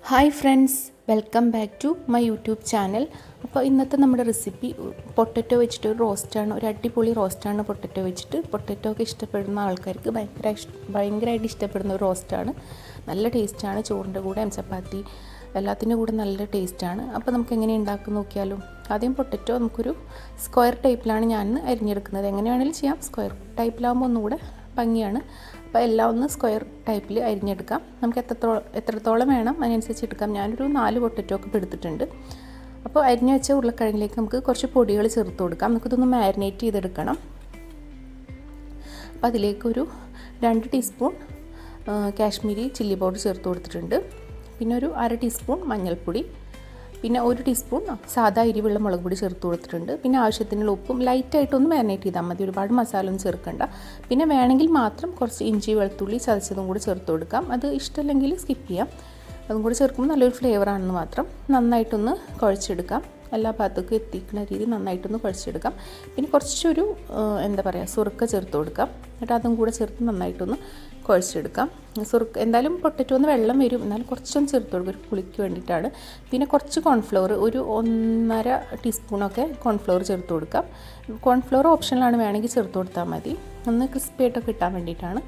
Hi friends, welcome back to my YouTube channel. അപ്പോൾ ഇന്നത്തെ നമ്മുടെ റെസിപ്പി പൊട്ടറ്റോ വെച്ചിട്ട് ഒരു റോസ്റ്റാണ്. ഒരു അടിപൊളി റോസ്റ്റാണ് പൊട്ടറ്റോ വെച്ചിട്ട്. പൊട്ടറ്റോ ഒക്കെ ഇഷ്ടപ്പെടുന്ന ആൾക്കാർക്ക് ഭയങ്കരമായിട്ട് ഇഷ്ടപ്പെടുന്ന ഒരു റോസ്റ്റാണ്. നല്ല ടേസ്റ്റാണ്. ചോറിൻ്റെ കൂടെ ചപ്പാത്തി എല്ലാത്തിൻ്റെ കൂടെ നല്ല ടേസ്റ്റാണ്. അപ്പോൾ നമുക്ക് എങ്ങനെ ഉണ്ടാക്കി നോക്കിയാലും. ആദ്യം പൊട്ടറ്റോ നമുക്കൊരു സ്ക്വയർ ടൈപ്പിലാണ് ഞാൻ അരിഞ്ഞെടുക്കുന്നത്. എങ്ങനെയാണെങ്കിലും ചെയ്യാം. സ്ക്വയർ ടൈപ്പിലാകുമ്പോൾ ഒന്നുകൂടെ ഭംഗിയാണ്. അപ്പോൾ എല്ലാം ഒന്ന് സ്ക്വയർ ടൈപ്പിൽ അരിഞ്ഞെടുക്കാം. നമുക്ക് എത്രത്തോളം വേണം അതിനനുസരിച്ച് എടുക്കാം. ഞാനൊരു 4 പൊട്ടറ്റോ ഒക്കെ എടുത്തിട്ടുണ്ട്. അപ്പോൾ അരിഞ്ഞ് വെച്ച ഉരുളക്കിഴങ്ങിലേക്ക് നമുക്ക് കുറച്ച് പൊടികൾ ചേർത്ത് കൊടുക്കാം. നമുക്കിതൊന്ന് മാരിനേറ്റ് ചെയ്തെടുക്കണം. അപ്പോൾ അതിലേക്കൊരു 2 ടീസ്പൂൺ കാശ്മീരി ചില്ലി പൗഡർ ചേർത്ത് കൊടുത്തിട്ടുണ്ട്. പിന്നെ ഒരു 1/2 ടീസ്പൂൺ മഞ്ഞൾപ്പൊടി, പിന്നെ 1 ടീസ്പൂൺ സാദാ എരിവുള്ള മുളക് പൊടി ചേർത്ത് കൊടുത്തിട്ടുണ്ട്. പിന്നെ ആവശ്യത്തിനുള്ള ഉപ്പും ലൈറ്റായിട്ടൊന്ന് മാരിനേറ്റ് ചെയ്താൽ മതി. ഒരുപാട് മസാല ഒന്നും ചേർക്കണ്ട. പിന്നെ വേണമെങ്കിൽ മാത്രം കുറച്ച് ഇഞ്ചി വെളുത്തുള്ളി ചതച്ചതും കൂടി ചേർത്ത് കൊടുക്കാം. അത് ഇഷ്ടമല്ലെങ്കിൽ സ്കിപ്പ് ചെയ്യാം. അതും കൂടി ചേർക്കുമ്പോൾ നല്ലൊരു ഫ്ലേവറാണെന്ന് മാത്രം. നന്നായിട്ടൊന്ന് കുഴച്ചെടുക്കാം. എല്ലാ ഭാഗത്തേക്കും എത്തിക്കുന്ന രീതി നന്നായിട്ടൊന്ന് കുഴച്ചെടുക്കാം. പിന്നെ കുറച്ചൊരു സുറുക്ക ചേർത്ത് കൊടുക്കാം. എന്നിട്ട് അതും കൂടെ ചേർത്ത് നന്നായിട്ടൊന്ന് കുഴച്ചെടുക്കാം. സുറുക്ക എന്തായാലും പൊട്ടറ്റോ ഒന്ന് വെള്ളം വരും, എന്നാലും കുറച്ചൊന്ന് ചേർത്ത് കൊടുക്കും, ഒരു പുളിക്ക് വേണ്ടിയിട്ടാണ്. പിന്നെ കുറച്ച് കോൺഫ്ലവർ, ഒരു 1.5 ടീസ്പൂണൊക്കെ കോൺഫ്ലവർ ചേർത്ത് കൊടുക്കാം. കോൺഫ്ലവർ ഓപ്ഷനിലാണ്, വേണമെങ്കിൽ ചേർത്ത് കൊടുത്താൽ മതി. ഒന്ന് ക്രിസ്പി ആയിട്ടൊക്കെ കിട്ടാൻ വേണ്ടിയിട്ടാണ്.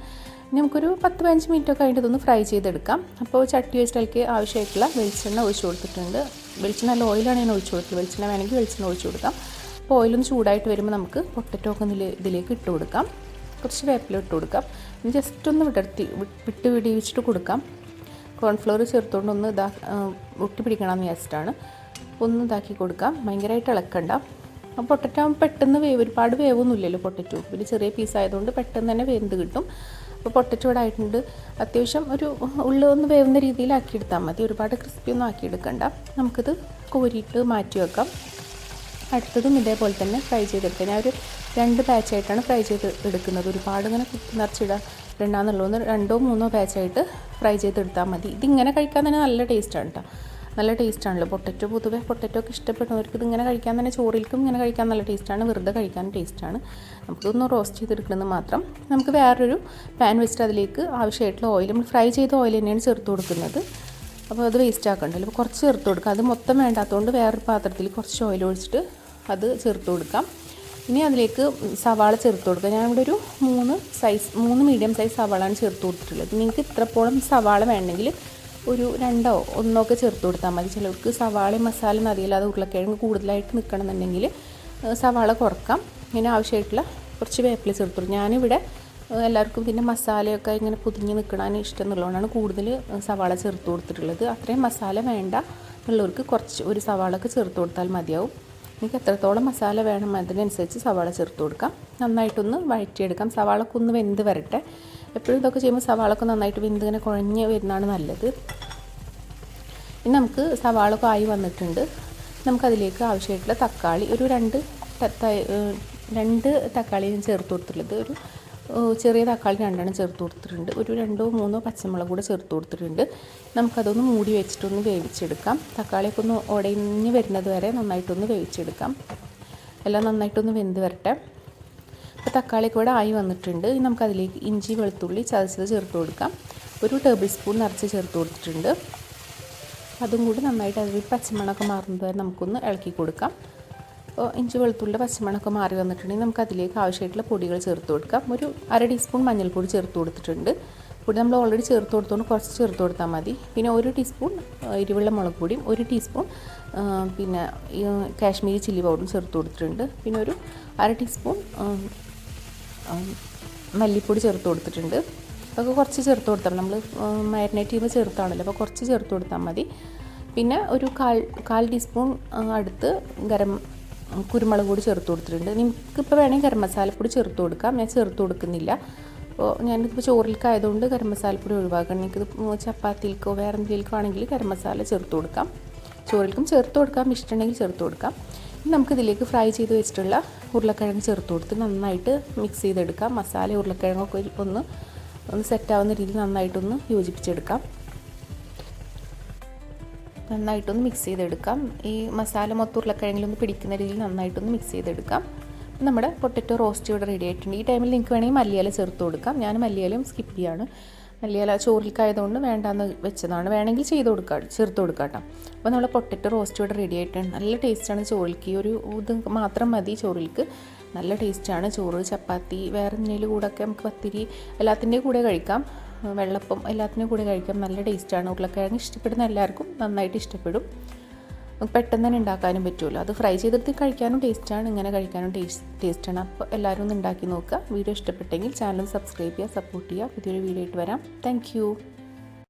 ഇനി നമുക്കൊരു 10-15 മിനിറ്റൊക്കെ ആയിട്ട് ഇതൊന്ന് ഫ്രൈ ചെയ്തെടുക്കാം. അപ്പോൾ ചട്ടി വെച്ചിട്ട് അതിലേക്ക് ആവശ്യമായിട്ടുള്ള വെളിച്ചെണ്ണ ഒഴിച്ച് കൊടുത്തിട്ടുണ്ട്. വെളിച്ചെണ്ണ അല്ല, ഓയിലാണ് ഞാൻ ഒഴിച്ച് കൊടുത്തത്. വെളിച്ചെണ്ണ വേണമെങ്കിൽ വെളിച്ചെണ്ണ ഒഴിച്ച് കൊടുക്കാം. അപ്പോൾ ഓയിലൊന്ന് ചൂടായിട്ട് വരുമ്പോൾ നമുക്ക് പൊട്ടറ്റോ ഒക്കെ ഇതിലേക്ക് ഇട്ട് കൊടുക്കാം. കുറച്ച് വേപ്പില ഇട്ട് കൊടുക്കാം. ജസ്റ്റ് ഒന്ന് വിട്ട് വിടിവിച്ചിട്ട് കൊടുക്കാം. കോൺഫ്ലവർ ചേർത്തുകൊണ്ട് ഒന്ന് ഒട്ടി പിടിക്കണമെന്ന് വിചാരിച്ചിട്ടാണ്. ഒന്ന് ഇതാക്കി കൊടുക്കാം. ഭയങ്കരമായിട്ട് ഇളക്കണ്ട. അപ്പോൾ പൊട്ടറ്റോ പെട്ടെന്ന് ഒരുപാട് വേവൊന്നുമില്ലല്ലോ പൊട്ടറ്റോ. പിന്നെ ചെറിയ പീസായതുകൊണ്ട് പെട്ടെന്ന് തന്നെ വെന്ത് കിട്ടും. അപ്പോൾ പൊട്ടറ്റോ ഇവിടെ ആയിട്ടുണ്ട്. അത്യാവശ്യം ഒരു ഒന്ന് വേവുന്ന രീതിയിലാക്കിയെടുത്താൽ മതി. ഒരുപാട് ക്രിസ്പി ഒന്നും ആക്കിയെടുക്കണ്ട. നമുക്കിത് കോരിയിട്ട് മാറ്റി വെക്കാം. അടുത്തതും ഇതേപോലെ തന്നെ ഫ്രൈ ചെയ്തെടുക്കാം. ഞാൻ ഒരു 2 ബാച്ചായിട്ടാണ് ഫ്രൈ ചെയ്ത് എടുക്കുന്നത്. ഒരുപാട് ഇങ്ങനെ നിറച്ചിടണ്ടെന്നുള്ളൂ. 2-3 ബാച്ചായിട്ട് ഫ്രൈ ചെയ്തെടുത്താൽ മതി. ഇതിങ്ങനെ കഴിക്കാൻ തന്നെ നല്ല ടേസ്റ്റാണ് കേട്ടോ. നല്ല ടേസ്റ്റാണല്ലോ പൊട്ടറ്റോ. പൊതുവേ പൊട്ടറ്റോ ഒക്കെ ഇഷ്ടപ്പെടുന്നവർക്ക് ഇതിങ്ങനെ കഴിക്കാൻ തന്നെ, ചോറിൽക്കും ഇങ്ങനെ കഴിക്കാൻ നല്ല ടേസ്റ്റാണ്. വെറുതെ കഴിക്കാൻ ടേസ്റ്റാണ്. നമുക്കിതൊന്ന് റോസ്റ്റ് ചെയ്തെടുക്കണമെന്ന് മാത്രം. നമുക്ക് വേറൊരു പാൻ വെച്ചിട്ട് അതിലേക്ക് ആവശ്യമായിട്ടുള്ള ഓയിൽ, നമ്മൾ ഫ്രൈ ചെയ്ത ഓയിൽ തന്നെയാണ് ചേർത്ത് കൊടുക്കുന്നത്. അപ്പോൾ അത് വേസ്റ്റ് ആക്കണ്ടല്ലോ. അപ്പോൾ കുറച്ച് ചേർത്ത് കൊടുക്കുക. അത് മൊത്തം വേണ്ടാത്തതുകൊണ്ട് വേറൊരു പാത്രത്തിൽ കുറച്ച് ഓയിൽ ഒഴിച്ചിട്ട് അത് ചേർത്ത് കൊടുക്കാം. ഇനി അതിലേക്ക് സവാള ചേർത്ത് കൊടുക്കുക. ഞാനിവിടെ ഒരു 3 മീഡിയം സൈസ് സവാളാണ് ചേർത്ത് കൊടുത്തിട്ടുള്ളത്. നിങ്ങൾക്ക് ഇത്രപ്പോളം സവാള വേണമെങ്കിൽ ഒരു 2 or 1 ഒക്കെ ചേർത്ത് കൊടുത്താൽ മതി. ചിലർക്ക് സവാളയും മസാല അറിയില്ലാതെ ഉരുളക്കിഴങ്ങ് കൂടുതലായിട്ട് നിൽക്കണമെന്നുണ്ടെങ്കിൽ സവാള കുറക്കാം. ഇങ്ങനെ ആവശ്യമായിട്ടുള്ള കുറച്ച് വേപ്പില ചേർത്ത് കൊടുക്കും. ഞാനിവിടെ എല്ലാവർക്കും ഇതിൻ്റെ മസാലയൊക്കെ ഇങ്ങനെ പൊതിഞ്ഞ് നിൽക്കണതിന് ഇഷ്ടം എന്നുള്ളതുകൊണ്ടാണ് കൂടുതൽ സവാള ചേർത്ത് കൊടുത്തിട്ടുള്ളത്. അത്രയും മസാല വേണ്ട എന്നുള്ളവർക്ക് ഒരു സവാളൊക്കെ ചേർത്ത് കൊടുത്താൽ മതിയാവും. എനിക്ക് എത്രത്തോളം മസാല വേണം അതിനനുസരിച്ച് സവാള ചേർത്ത് കൊടുക്കാം. നന്നായിട്ടൊന്ന് വഴറ്റിയെടുക്കാം. സവാളൊക്കെ ഒന്ന് വെന്ത് വരട്ടെ. എപ്പോഴും ഇതൊക്കെ ചെയ്യുമ്പോൾ സവാളൊക്കെ നന്നായിട്ട് വെന്ത് ഇങ്ങനെ കുഴഞ്ഞ് വരുന്നതാണ് നല്ലത്. ഇനി നമുക്ക് സവാളൊക്കെ ആയി വന്നിട്ടുണ്ട്. നമുക്കതിലേക്ക് ആവശ്യമായിട്ടുള്ള തക്കാളി, ഒരു 2 തക്കാളി ഞാൻ ചേർത്ത് കൊടുത്തിട്ടുള്ളത്. ഒരു ചെറിയ തക്കാളി 2 ചേർത്ത് കൊടുത്തിട്ടുണ്ട്. ഒരു 2-3 പച്ചമുളക് കൂടെ ചേർത്ത് കൊടുത്തിട്ടുണ്ട്. നമുക്കതൊന്ന് മൂടി വെച്ചിട്ടൊന്ന് വേവിച്ചെടുക്കാം. തക്കാളിയൊക്കെ ഒന്ന് ഉടഞ്ഞ് വരുന്നത് വരെ നന്നായിട്ടൊന്ന് വേവിച്ചെടുക്കാം. എല്ലാം നന്നായിട്ടൊന്ന് വെന്ത് വരട്ടെ. അപ്പോൾ തക്കാളിയൊക്കെ ഇവിടെ ആയി വന്നിട്ടുണ്ട്. നമുക്കതിലേക്ക് ഇഞ്ചി വെളുത്തുള്ളി ചതച്ചത് ചേർത്ത് കൊടുക്കാം. ഒരു ടേബിൾ സ്പൂൺ നിറച്ച് ചേർത്ത് കൊടുത്തിട്ടുണ്ട്. അതും കൂടി നന്നായിട്ട് അതിൽ പച്ചമണമൊക്കെ മാറുന്നത് വരെ നമുക്കൊന്ന് ഇളക്കി കൊടുക്കാം. അപ്പോൾ ഇഞ്ചി വെളുത്തുള്ളിയുടെ പച്ചമണമൊക്കെ മാറി വന്നിട്ടുണ്ടെങ്കിൽ നമുക്ക് അതിലേക്ക് ആവശ്യമായിട്ടുള്ള പൊടികൾ ചേർത്ത് കൊടുക്കാം. ഒരു 1/2 ടീസ്പൂൺ മഞ്ഞൾപ്പൊടി ചേർത്ത് കൊടുത്തിട്ടുണ്ട്. പൊടി നമ്മൾ ഓൾറെഡി ചേർത്ത് കൊടുത്തുകൊണ്ട് കുറച്ച് ചേർത്ത് കൊടുത്താൽ മതി. പിന്നെ 1 ടീസ്പൂൺ എരിവുള്ള മുളക് പൊടിയും 1 ടീസ്പൂൺ പിന്നെ കാശ്മീരി ചില്ലി പൗഡറും ചേർത്ത് കൊടുത്തിട്ടുണ്ട്. പിന്നെ ഒരു 1/2 ടീസ്പൂൺ മല്ലിപ്പൊടി ചേർത്ത് കൊടുത്തിട്ടുണ്ട്. അതൊക്കെ കുറച്ച് ചേർത്ത് കൊടുത്താൽ നമ്മൾ മാരിനേറ്റ് ചെയ്യുമ്പോൾ ചേർത്താണല്ലോ, അപ്പോൾ കുറച്ച് ചേർത്ത് കൊടുത്താൽ മതി. പിന്നെ ഒരു കാൽ ടീസ്പൂൺ അടുത്ത് കുരുമുളക് പൊടി ചേർത്ത് കൊടുത്തിട്ടുണ്ട്. നിങ്ങൾക്കിപ്പോൾ വേണമെങ്കിൽ ഗരം മസാലപ്പൊടി ചേർത്ത് കൊടുക്കാം. ഞാൻ ചേർത്ത് കൊടുക്കുന്നില്ല. അപ്പോൾ ഞാനിപ്പോൾ ചോറിലേക്ക് ആയതുകൊണ്ട് ഗരം മസാലപ്പൊടി ഒഴിവാക്കണം. നിങ്ങൾക്കിത് ചപ്പാത്തിയിലേക്കോ വേറെ എന്തെങ്കിലുമോ ആണെങ്കിൽ ഗരം മസാല ചേർത്ത് കൊടുക്കാം. ചോറിലേക്കും ചേർത്ത് കൊടുക്കാം, ഇഷ്ടമുണ്ടെങ്കിൽ ചേർത്ത് കൊടുക്കാം. ഇനി നമുക്കിതിലേക്ക് ഫ്രൈ ചെയ്ത് വെച്ചിട്ടുള്ള ഉരുളക്കിഴങ്ങ് ചേർത്ത് കൊടുത്ത് നന്നായിട്ട് മിക്സ് ചെയ്തെടുക്കാം. മസാല ഉരുളക്കിഴങ്ങൊക്കെ ഒന്ന് സെറ്റാവുന്ന രീതിയിൽ നന്നായിട്ടൊന്ന് യോജിപ്പിച്ചെടുക്കാം. നന്നായിട്ടൊന്ന് മിക്സ് ചെയ്തെടുക്കാം. ഈ മസാല മൊത്തം ഉരുളക്കിഴങ്ങിലൊന്ന് പിടിക്കുന്ന രീതിയിൽ നന്നായിട്ടൊന്ന് മിക്സ് ചെയ്തെടുക്കാം. നമ്മുടെ പൊട്ടറ്റോ റോസ്റ്റ് ഇവിടെ റെഡി ആയിട്ടുണ്ട്. ഈ ടൈമിൽ നിങ്ങൾക്ക് വേണമെങ്കിൽ മല്ലിയില ചേർത്ത് കൊടുക്കാം. ഞാൻ മല്ലിയിലയും സ്കിപ്പ് ചെയ്യാണ്. മല്ലിയില ചോറിലേക്കായതുകൊണ്ട് വേണ്ടാന്ന് വെച്ചതാണ്. വേണമെങ്കിൽ ചേർത്ത് കൊടുക്കാം കേട്ടോ. അപ്പോൾ നമ്മൾ പൊട്ടറ്റോ റോസ്റ്റ് ഇവിടെ റെഡി ആയിട്ടുണ്ട്. നല്ല ടേസ്റ്റാണ് ചോറിലേക്ക്. ഈ ഒരു ഇത് മാത്രം മതി ചോറിലേക്ക്. നല്ല ടേസ്റ്റാണ്. ചോറ്, ചപ്പാത്തി, വേറെ എന്തെങ്കിലും കൂടെയൊക്കെ നമുക്ക് പത്തിരി എല്ലാത്തിൻ്റെയും കൂടെ കഴിക്കാം. വെള്ളപ്പം എല്ലാത്തിൻ്റെയും കൂടെ കഴിക്കാം. നല്ല ടേസ്റ്റാണ്. ഉരുളക്കിഴങ്ങ് ഇഷ്ടപ്പെടുന്ന എല്ലാവർക്കും നന്നായിട്ട് ഇഷ്ടപ്പെടും. പെട്ടെന്ന് തന്നെ ഉണ്ടാക്കാനും പറ്റുമല്ലോ. അത് ഫ്രൈ ചെയ്തെടുത്ത് കഴിക്കാനും ടേസ്റ്റാണ്, ഇങ്ങനെ കഴിക്കാനും ടേസ്റ്റാണ്. അപ്പോൾ എല്ലാവരും ഒന്ന് ഉണ്ടാക്കി നോക്കുക. വീഡിയോ ഇഷ്ടപ്പെട്ടെങ്കിൽ ചാനൽ സബ്സ്ക്രൈബ് ചെയ്യുക, സപ്പോർട്ട് ചെയ്യുക. പുതിയൊരു വീഡിയോ ആയിട്ട് വരാം. താങ്ക്